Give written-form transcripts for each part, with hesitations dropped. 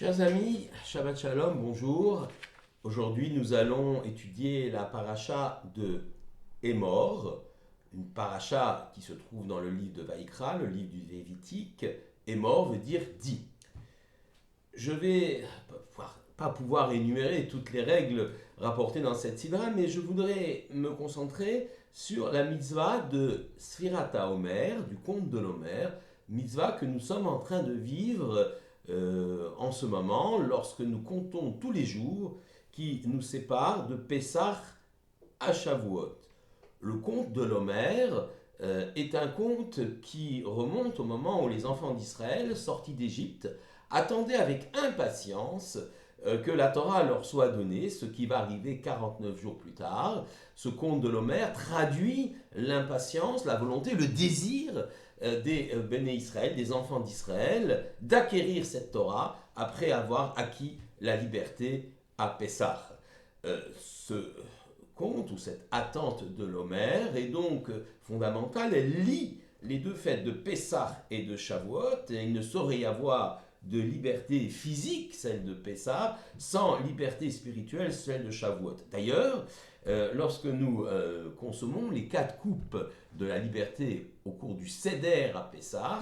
Chers amis, Shabbat Shalom, bonjour. Aujourd'hui, nous allons étudier la paracha de Émor, une paracha qui se trouve dans le livre de Vaïkra, le livre du Lévitique. Émor veut dire dit. Je vais pas pouvoir énumérer toutes les règles rapportées dans cette sidra, mais je voudrais me concentrer sur la mitzvah de Sfirat HaOmer, du conte de l'Omer, mitzvah que nous sommes en train de vivre en ce moment, lorsque nous comptons tous les jours qui nous séparent de Pessah à Shavuot. Le conte de l'Omer est un conte qui remonte au moment où les enfants d'Israël, sortis d'Égypte, attendaient avec impatience que la Torah leur soit donnée, ce qui va arriver 49 jours plus tard. Ce conte de l'Omer traduit l'impatience, la volonté, le désir des Béné Israël, des enfants d'Israël, d'acquérir cette Torah après avoir acquis la liberté à Pessah. Ce conte ou cette attente de l'Omer est donc fondamentale. Elle lie les deux fêtes de Pessah et de Shavuot. Et il ne saurait y avoir de liberté physique, celle de Pessah, sans liberté spirituelle, celle de Shavuot. D'ailleurs, lorsque nous consommons les 4 coupes de la liberté au cours du Seder à Pessah,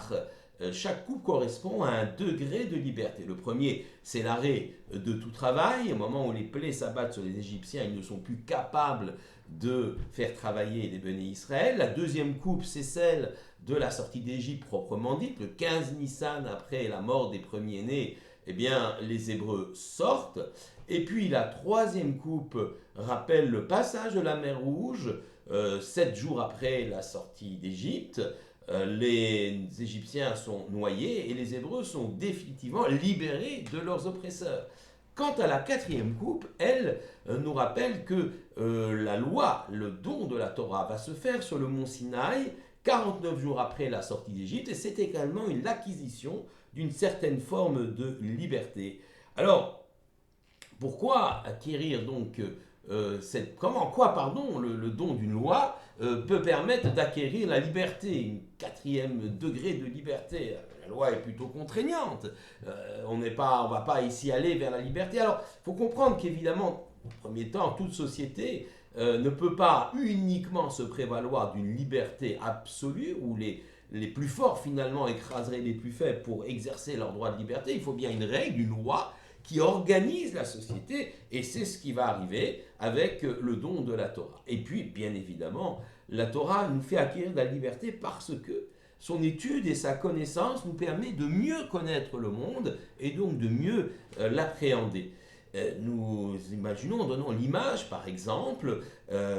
chaque coupe correspond à un degré de liberté. Le premier, c'est l'arrêt de tout travail. Au moment où les plaies s'abattent sur les Égyptiens, ils ne sont plus capables de faire travailler les Béné Israël. La deuxième coupe, c'est celle de la sortie d'Égypte proprement dite. Le 15 Nissan, après la mort des premiers-nés, eh bien, les Hébreux sortent. Et puis la troisième coupe rappelle le passage de la mer Rouge, 7 jours après la sortie d'Égypte. Les Égyptiens sont noyés et les Hébreux sont définitivement libérés de leurs oppresseurs. Quant à la quatrième coupe, elle nous rappelle que la loi, le don de la Torah, va se faire sur le mont Sinaï 49 jours après la sortie d'Égypte, et c'est également une acquisition d'une certaine forme de liberté. Alors, pourquoi acquérir donc le don d'une loi peut permettre d'acquérir la liberté, une quatrième degré de liberté. La loi est plutôt contraignante. On ne va pas ici aller vers la liberté. Alors, il faut comprendre qu'évidemment, en premier temps, toute société ne peut pas uniquement se prévaloir d'une liberté absolue où les plus forts finalement écraseraient les plus faibles pour exercer leur droit de liberté. Il faut bien une règle, une loi qui organise la société, et c'est ce qui va arriver avec le don de la Torah. Et puis, bien évidemment, la Torah nous fait acquérir de la liberté parce que son étude et sa connaissance nous permettent de mieux connaître le monde et donc de mieux l'appréhender. Nous imaginons, donnons l'image par exemple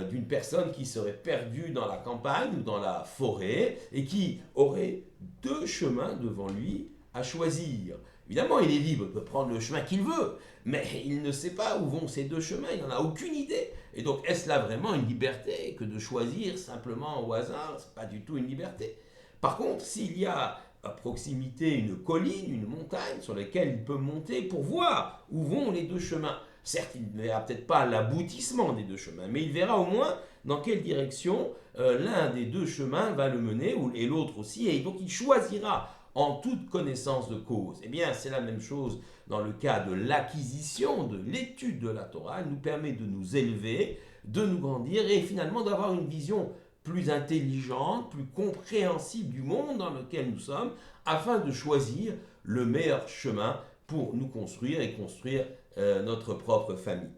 d'une personne qui serait perdue dans la campagne ou dans la forêt et qui aurait 2 chemins devant lui à choisir. Évidemment, il est libre, il peut prendre le chemin qu'il veut, mais il ne sait pas où vont ces 2 chemins, il n'en a aucune idée. Et donc, est-ce là vraiment une liberté que de choisir simplement au hasard? Ce n'est pas du tout une liberté. Par contre, s'il y a à proximité une colline, une montagne sur laquelle il peut monter pour voir où vont les 2 chemins, certes, il ne verra peut-être pas l'aboutissement des 2 chemins, mais il verra au moins dans quelle direction l'un des 2 chemins va le mener, et l'autre aussi, et donc il choisira en toute connaissance de cause. Eh bien, c'est la même chose dans le cas de l'acquisition, de l'étude de la Torah. Elle nous permet de nous élever, de nous grandir et finalement d'avoir une vision plus intelligente, plus compréhensible du monde dans lequel nous sommes, afin de choisir le meilleur chemin pour nous construire et construire notre propre famille.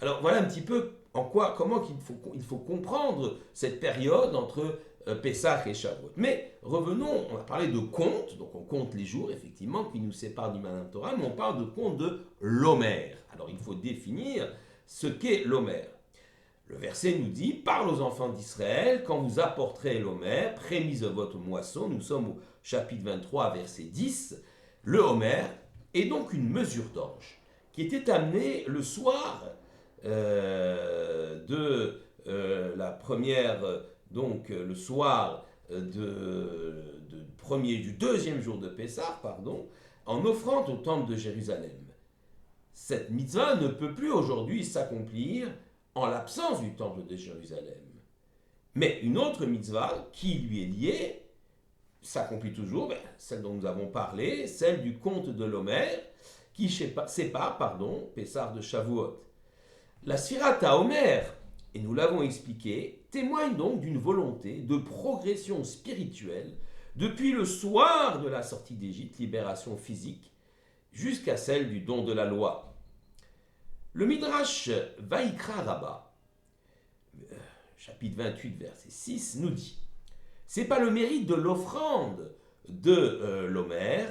Alors voilà un petit peu comment il faut comprendre cette période entre Pessah et Shavuot. Mais revenons, on a parlé de compte, donc on compte les jours effectivement qui nous séparent du Matan Torah, mais on parle de compte de l'Omer. Alors il faut définir ce qu'est l'Omer. Le verset nous dit: parle aux enfants d'Israël quand vous apporterez l'Omer, prémisse de votre moisson. Nous sommes au chapitre 23, verset 10. Le Omer est donc une mesure d'orge qui était amenée le soir la première, donc le soir du deuxième jour de Pessah, en offrande au temple de Jérusalem. Cette mitzvah ne peut plus aujourd'hui s'accomplir en l'absence du temple de Jérusalem. Mais une autre mitzvah qui lui est liée s'accomplit toujours, celle dont nous avons parlé, celle du conte de l'Omer, qui sépare, Pessah de Shavuot. La Sfirat HaOmer, et nous l'avons expliqué, témoigne donc d'une volonté de progression spirituelle depuis le soir de la sortie d'Égypte, libération physique, jusqu'à celle du don de la loi. Le Midrash Vaikra Rabbah, chapitre 28, verset 6, nous dit « C'est pas le mérite de l'offrande de l'Omer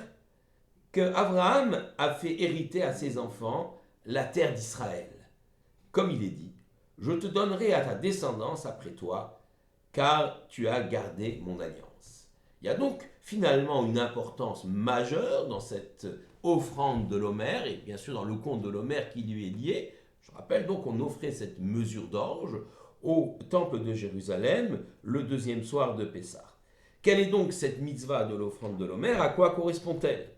que Abraham a fait hériter à ses enfants la terre d'Israël. Comme il est dit, je te donnerai à ta descendance après toi, car tu as gardé mon alliance. » Il y a donc finalement une importance majeure dans cette offrande de l'Omer, et bien sûr dans le compte de l'Omer qui lui est lié. Je rappelle donc qu'on offrait cette mesure d'orge au temple de Jérusalem le deuxième soir de Pessah. Quelle est donc cette mitzvah de l'offrande de l'Omer? À quoi correspond-elle?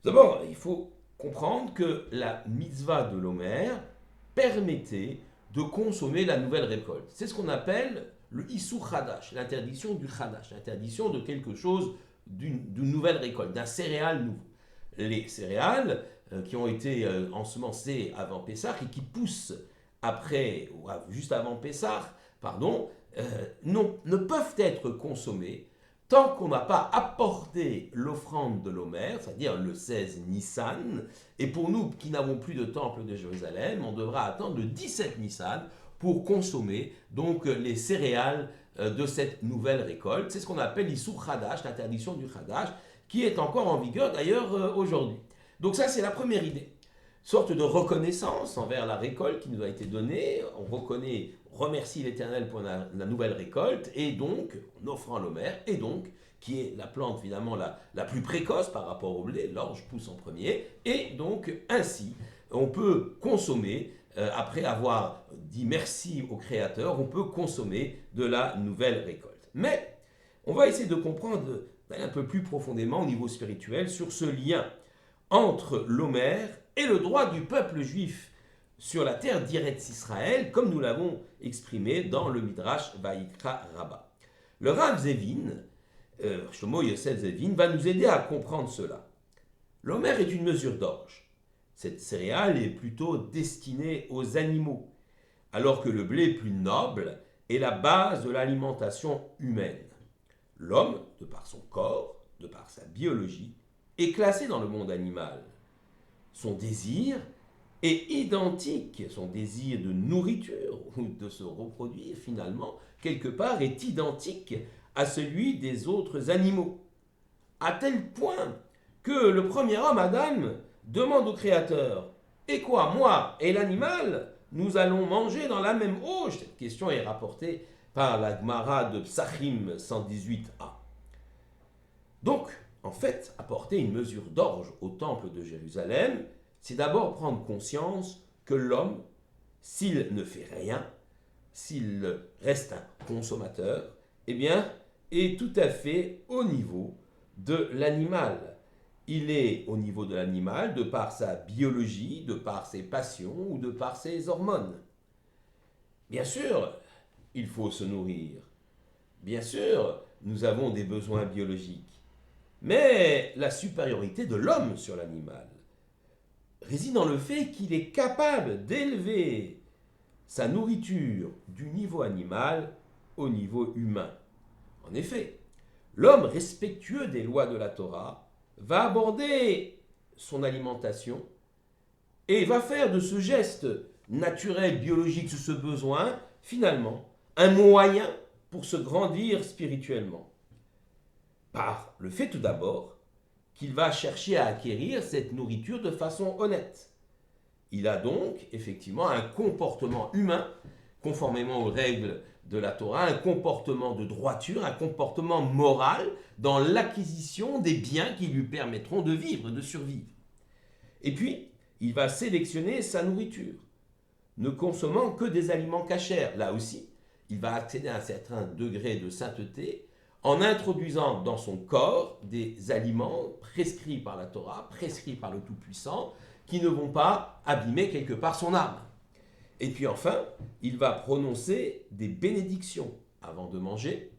D'abord, il faut comprendre que la mitzvah de l'Omer permettait de consommer la nouvelle récolte. C'est ce qu'on appelle le Issur Chadash, l'interdiction du Chadash, l'interdiction de quelque chose, d'une nouvelle récolte, d'un céréal nouveau. Les céréales qui ont été ensemencées avant Pessah et qui poussent après, ou juste avant Pessah, ne peuvent être consommées tant qu'on n'a pas apporté l'offrande de l'Omer, c'est-à-dire le 16 Nissan. Et pour nous qui n'avons plus de temple de Jérusalem, on devra attendre le 17 Nissan pour consommer donc les céréales de cette nouvelle récolte. C'est ce qu'on appelle l'Issur Chadash, l'interdiction du Chadash, qui est encore en vigueur d'ailleurs aujourd'hui. Donc ça, c'est la première idée. Sorte de reconnaissance envers la récolte qui nous a été donnée. On remercie l'Éternel pour la nouvelle récolte, et donc, en offrant l'Omer, et donc, qui est la plante finalement la plus précoce par rapport au blé, l'orge pousse en premier, et donc, ainsi, on peut consommer, après avoir dit merci au Créateur, on peut consommer de la nouvelle récolte. Mais, on va essayer de comprendre un peu plus profondément au niveau spirituel sur ce lien entre l'Omer et le droit du peuple juif sur la terre d'Eretz Israël, comme nous l'avons exprimé dans le Midrash Vaikra Rabbah. Le Rav Zevin, Shlomo Yosef Zevin, va nous aider à comprendre cela. L'Omer est une mesure d'orge. Cette céréale est plutôt destinée aux animaux, alors que le blé plus noble est la base de l'alimentation humaine. L'homme, de par son corps, de par sa biologie, est classé dans le monde animal. Son désir est identique, son désir de nourriture ou de se reproduire finalement, quelque part, est identique à celui des autres animaux. À tel point que le premier homme, Adam, demande au Créateur, « Et quoi, moi et l'animal, nous allons manger dans la même auge ?» Cette question est rapportée par la Gemara de Psachim 118a. Donc, en fait, apporter une mesure d'orge au temple de Jérusalem, c'est d'abord prendre conscience que l'homme, s'il ne fait rien, s'il reste un consommateur, eh bien, est tout à fait au niveau de l'animal. Il est au niveau de l'animal de par sa biologie, de par ses passions ou de par ses hormones. Bien sûr, il faut se nourrir. Bien sûr, nous avons des besoins biologiques. Mais la supériorité de l'homme sur l'animal réside dans le fait qu'il est capable d'élever sa nourriture du niveau animal au niveau humain. En effet, l'homme respectueux des lois de la Torah va aborder son alimentation et va faire de ce geste naturel, biologique, de ce besoin, finalement, un moyen pour se grandir spirituellement. Par le fait tout d'abord qu'il va chercher à acquérir cette nourriture de façon honnête. Il a donc effectivement un comportement humain, conformément aux règles de la Torah, un comportement de droiture, un comportement moral dans l'acquisition des biens qui lui permettront de vivre, de survivre. Et puis, il va sélectionner sa nourriture, ne consommant que des aliments cachers. Là aussi, il va accéder à un certain degré de sainteté en introduisant dans son corps des aliments prescrits par la Torah, prescrits par le Tout-Puissant, qui ne vont pas abîmer quelque part son âme. Et puis enfin, il va prononcer des bénédictions avant de manger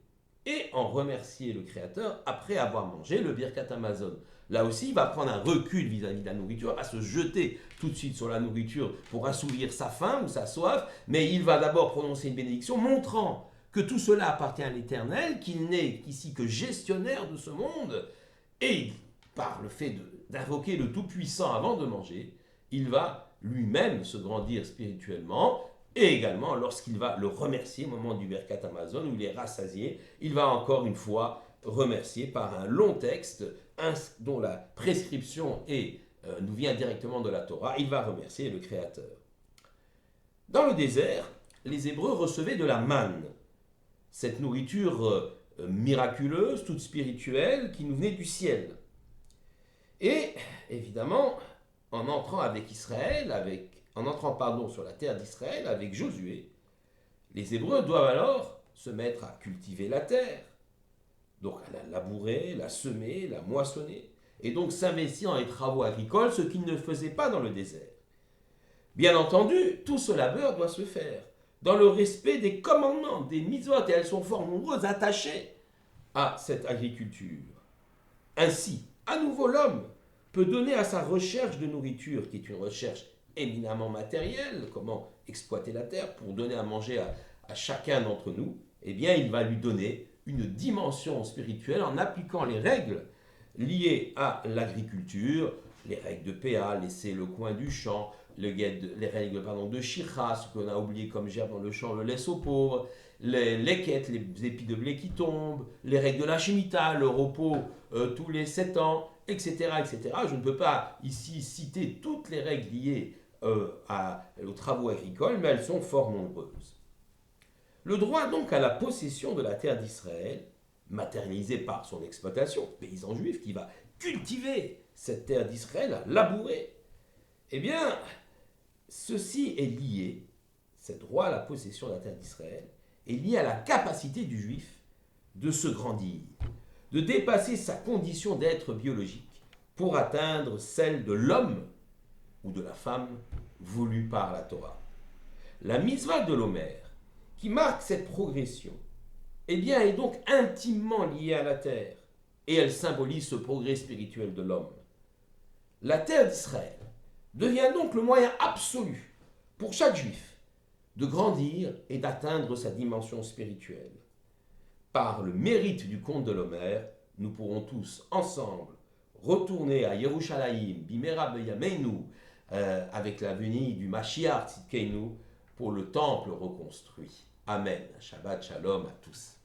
et en remercier le Créateur après avoir mangé le Birkat Hamazon. Là aussi, il va prendre un recul vis-à-vis de la nourriture, il va pas se jeter tout de suite sur la nourriture pour assouvir sa faim ou sa soif, mais il va d'abord prononcer une bénédiction montrant que tout cela appartient à l'Éternel, qu'il n'est ici que gestionnaire de ce monde, et par le fait d'invoquer le Tout-Puissant avant de manger, il va lui-même se grandir spirituellement, et également lorsqu'il va le remercier au moment du Birkat Hamazon, où il est rassasié, il va encore une fois remercier par un long texte dont la prescription nous vient directement de la Torah. Il va remercier le Créateur. Dans le désert, les Hébreux recevaient de la manne, cette nourriture miraculeuse, toute spirituelle, qui nous venait du ciel. Et évidemment, en entrant sur la terre d'Israël avec Josué, les Hébreux doivent alors se mettre à cultiver la terre, donc à la labourer, la semer, la moissonner, et donc s'investir dans les travaux agricoles, ce qu'ils ne faisaient pas dans le désert. Bien entendu, tout ce labeur doit se faire dans le respect des commandements, des mitzvot, et elles sont fort nombreuses, attachées à cette agriculture. Ainsi, à nouveau, l'homme peut donner à sa recherche de nourriture, qui est une recherche éminemment matérielle, comment exploiter la terre pour donner à manger à chacun d'entre nous, eh bien, il va lui donner une dimension spirituelle en appliquant les règles liées à l'agriculture, les règles de PA, laisser le coin du champ, les règles de Shira, ce qu'on a oublié comme gerbe dans le champ, le laisse aux pauvres, les quêtes, les épis de blé qui tombent, les règles de la Shemitah, le repos tous les 7 ans, etc., etc. Je ne peux pas ici citer toutes les règles liées aux travaux agricoles, mais elles sont fort nombreuses. Le droit donc à la possession de la terre d'Israël, matérialisé par son exploitation, paysan juif qui va cultiver cette terre d'Israël, labourer, eh bien, ceci est lié, ce droit à la possession de la terre d'Israël, est lié à la capacité du juif de se grandir, de dépasser sa condition d'être biologique pour atteindre celle de l'homme ou de la femme voulue par la Torah. La mitzvah de l'Omer, qui marque cette progression, eh bien, est donc intimement liée à la terre, et elle symbolise ce progrès spirituel de l'homme. La terre d'Israël devient donc le moyen absolu pour chaque juif de grandir et d'atteindre sa dimension spirituelle. Par le mérite du conte de l'Omer, nous pourrons tous ensemble retourner à Yerushalayim, Bimera Beyameinu, avec la venue du Mashiach Tzidkeinu, pour le temple reconstruit. Amen. Shabbat Shalom à tous.